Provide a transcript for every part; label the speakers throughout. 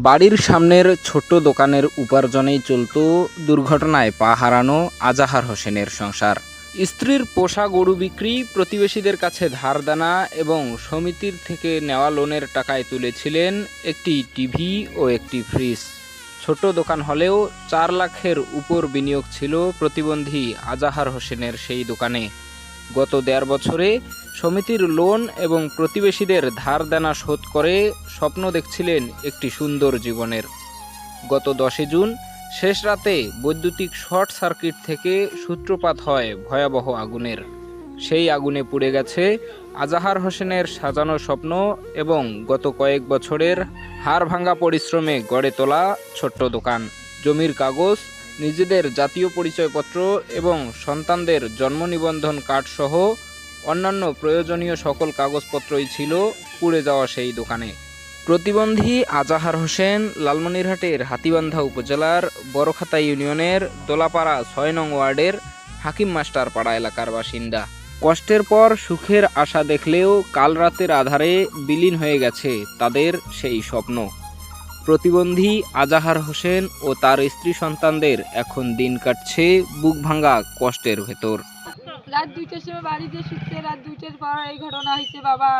Speaker 1: বাড়ির সামনের ছোট্ট দোকানের উপার্জনেই চলত দুর্ঘটনায় পা হারানো আজাহার হোসেনের সংসার। স্ত্রীর পোষা গরু বিক্রি, প্রতিবেশীদের কাছে ধার দেনা এবং সমিতির থেকে নেওয়া লোনের টাকায় তুলেছিলেন একটি টিভি ও একটি ফ্রিজ। ছোট দোকান হলেও 4 লাখের উপর বিনিয়োগ ছিল প্রতিবন্ধী আজাহার হোসেনের সেই দোকানে। গত 1.5 বছরে সমিতির লোন এবং প্রতিবেশীদের ধার দেনা শোধ করে স্বপ্ন দেখছিলেন একটি সুন্দর জীবনের। গত 10 জুন শেষ রাতে বৈদ্যুতিক শর্ট সার্কিট থেকে সূত্রপাত হয় ভয়াবহ আগুনের। সেই আগুনে পুড়ে গেছে আজাহার হোসেনের সাজানো স্বপ্ন এবং গত কয়েক বছরের হাড়ভাঙা পরিশ্রমে গড়ে তোলা ছোট্ট দোকান। জমির কাগজ, নিজেদের জাতীয় পরিচয়পত্র এবং সন্তানদের জন্ম নিবন্ধন কার্ড সহ অন্যান্য প্রয়োজনীয় সকল কাগজপত্রই ছিল পুড়ে যাওয়া সেই দোকানে। প্রতিবন্ধী আজাহার হোসেন লালমনিরহাটের হাতীবান্ধা উপজেলার বড়খাতা ইউনিয়নের দোলাপাড়া 6 নং ওয়ার্ডের হাকিম মাস্টার পাড়া এলাকার বাসিন্দা। কষ্টের পর সুখের আশা দেখলেও কাল রাতের আধারে বিলীন হয়ে গেছে তাদের সেই স্বপ্ন। প্রতিবন্ধী আজাহার হোসেন ও তার স্ত্রী সন্তানদের এখন দিন কাটছে বুক ভাঙা কষ্টের ভেতর।
Speaker 2: রাত 2টার সময় বাড়ি দিয়ে শুনছে, রাত 2টার পর এই ঘটনা হয়েছে। বাবা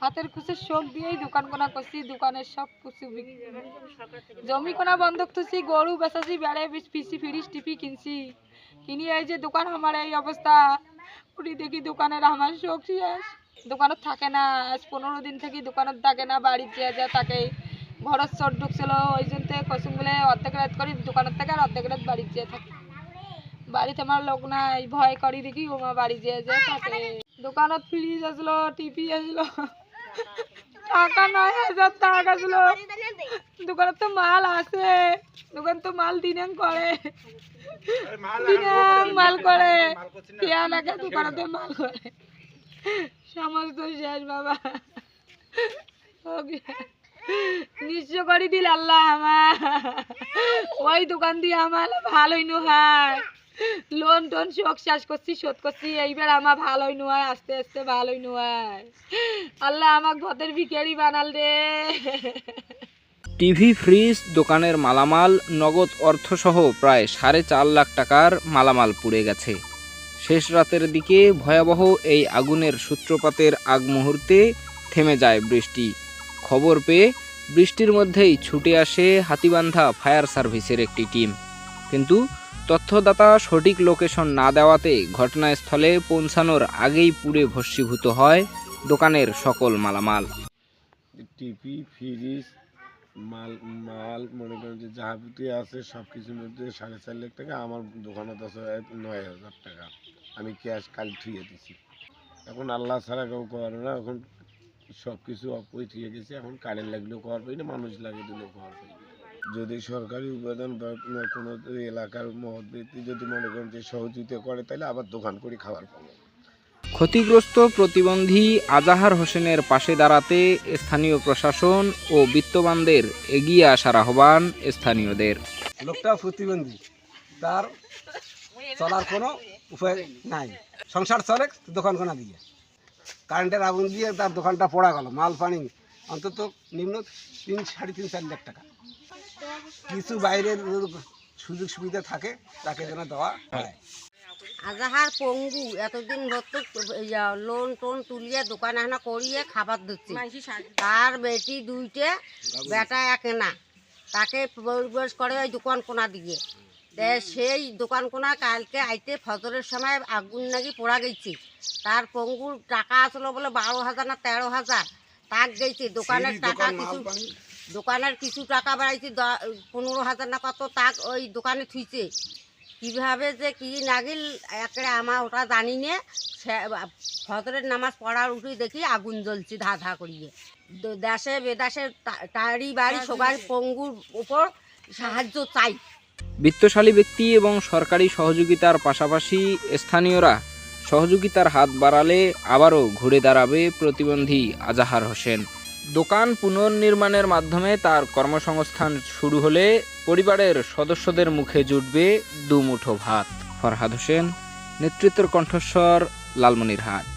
Speaker 2: হাতের কুচের শোক দিয়েই দোকান কোনা করছি, দোকানের সব কিছু জমি কোনা বন্ধক থুছি, গরু বেচাছি, বেড়ে পিসি ফ্রিজ টিপি কিনছি, কিনি এই যে দোকান আমার এই অবস্থা। উঠি দেখি দোকানের আমার শোক শেষ, দোকানত থাকে না। আজ 15 দিন থেকে দোকানত থাকে না, বাড়ি যে যা থাকে। ঘরের চোর ঢুকছিল, ওই জন্য কসুম বলে অর্ধেক রাত করি দোকানের থেকে, আর অর্ধেক রাত বাড়ি যেয়ে থাকে। বাড়িতে আমার লোক নাই, ভয় করি দেখি ও মা বাড়ি যেয়ে যে থাকে। দোকানত ফ্রিজ আসলো, টিভি আসলো, টাকা 9,000 টাকা ছিল। দোকানে তো মাল আছে, দোকান তো মাল দিনাং করে, দিনাং মাল করে, কেয়া নাকি দোকানে মাল করে, সমস্ত শেষ বাবা। নিঃস্ব করে দিল আল্লাহ আমার। ওই দোকান দিয়ে আমার ভালোই নয়, লোন টোন শোক শেষ করছি, শোধ করছি, এইবার আমার ভালোই নয়, আস্তে আস্তে ভালোই নয়। আল্লাহ আমাকে ঘরের ভিখারি বানাল রে।
Speaker 1: টিভি, ফ্রিজ, দোকানের মালামাল, নগদ অর্থসহ প্রায় 4.5 লাখ টাকার মালামাল পুড়ে গেছে। শেষ রাতের দিকে ভয়াবহ এই আগুনের সূত্রপাতের আগ মুহূর্তে থেমে যায় বৃষ্টি। খবর পেয়ে বৃষ্টির মধ্যেই ছুটে আসে হাতীবান্ধা ফায়ার সার্ভিসের একটি টিম, কিন্তু তথ্যদাতা সঠিক লোকেশন না দেওয়াতে ঘটনাস্থলে পৌঁছানোর আগেই পুড়ে ভস্মীভূত হয় দোকানের সকল মালামাল।
Speaker 3: টিভি, ফ্রিজ, মাল মাল মনে করেন যে যাবতীয় আছে সব কিছুর মধ্যে 4.5 লাখ টাকা। আমার দোকানে আছে 9,000 টাকা। আমি ক্যাশ কাল ঠিয়ে দিছি। এখন আল্লাহ ছাড়া কেউ করে না। এখন সব কিছু অপই ঠিয়ে গেছে। এখন কারেন্ট লাগলেও করার পাই না, মানুষ লাগিয়ে দিলেও করার পাই না। যদি সরকারি উপাদান বা কোনো এলাকার মহৎ ব্যক্তি যদি মনে করেন যে সহযোগিতা করে, তাহলে আবার দোকান করে খাবার পাবো।
Speaker 1: ক্ষতিগ্রস্ত প্রতিবন্ধী আজাহার হোসেনের পাশে দাঁড়াতে স্থানীয় প্রশাসন ও বিত্তবানদের এগিয়ে আসার আহ্বান স্থানীয়দের।
Speaker 4: লোকটা প্রতিবন্ধী, তার চলার কোনো উপায় নাই, সংসার চলে দোকান কোনা দিয়ে। কারেন্টের আগুন দিয়ে তার দোকানটা পড়া গেল, মাল পানি অন্তত নিম্ন 3-4.5 লাখ টাকা। কিছু বাইরের সুযোগ সুবিধা থাকে তাকে যেন দেওয়া হয়।
Speaker 5: আজাহার পঙ্গু এতদিন লোন টোন তুলিয়ে দোকান এখানে করিয়ে খাবার দিচ্ছে। তার বেটি 2টে, বেটা 1 না, তাকে পরিবেশ করে ওই দোকান কোনা দিয়ে। সেই দোকান কোনা কালকে আইতে ফজরের সময় আগুন নাকি পোড়া গেছে। তার পঙ্গুর টাকা আসলো বলে 12,000 না 13,000 তাক গেছে। দোকানের কিছু টাকা বাড়াইছে, 15,000 না কত তাক ওই দোকানে থুইছে। কীভাবে যে কি নাগিল একটা আমার ওটা জানি নে। ফজরের নামাজ পড়ার উঠে দেখি আগুন জ্বলছে ধা ধা করিয়ে। দেশে বেদাসে টাড়ি বাড়ি সবাই পঙ্গুর উপর সাহায্য চাই।
Speaker 1: বিত্তশালী ব্যক্তি এবং সরকারি সহযোগিতার পাশাপাশি স্থানীয়রা সহযোগিতার হাত বাড়ালে আবারও ঘুরে দাঁড়াবে প্রতিবন্ধী আজাহার হোসেন। দোকান পুনর্নির্মাণের মাধ্যমে তার কর্মসংস্থান শুরু হলে পরিবারের সদস্যদের মুখে জুটবে দুমুঠো ভাত। ফরহাদ হোসেন, নেতৃত্বের কণ্ঠস্বর, লালমনিরহাট।